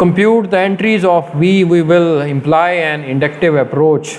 compute the entries of V we will imply an inductive approach.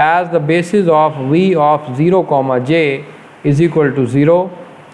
as the basis of V of 0, J is equal to 0.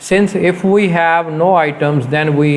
since if we have no items then we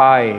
I،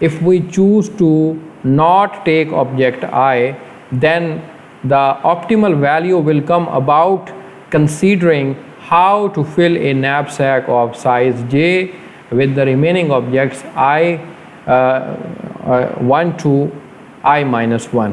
if we choose to not take object I then the optimal value will come about considering how to fill a knapsack of size J with the remaining objects I 1 to I minus 1.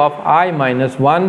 of I minus 1,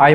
I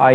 I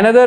another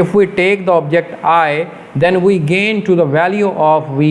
if we take the object I then we gain to the value of Vi،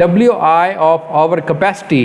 Wi of our capacity،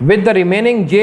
with the remaining J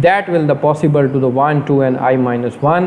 that will the possible to the 1 2 and I minus 1،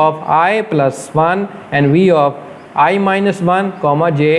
of I plus 1 and V of i-1, j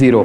0.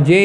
j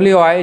wi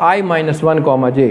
i -1, j.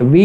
v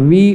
v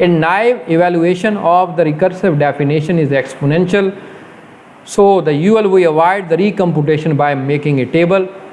A naive evaluation of the recursive definition is exponential, so the UL we avoid the recomputation by making a table.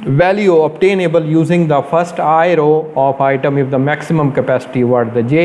value obtainable using the first I row of item if the maximum capacity what the J.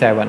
7.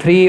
3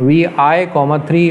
vi, 3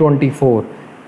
24.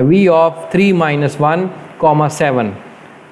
v of 3 - 1, 7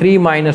3 -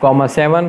7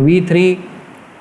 v3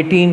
18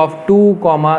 of 2,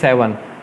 7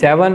7.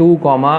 2,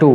2.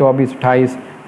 24, 28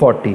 40.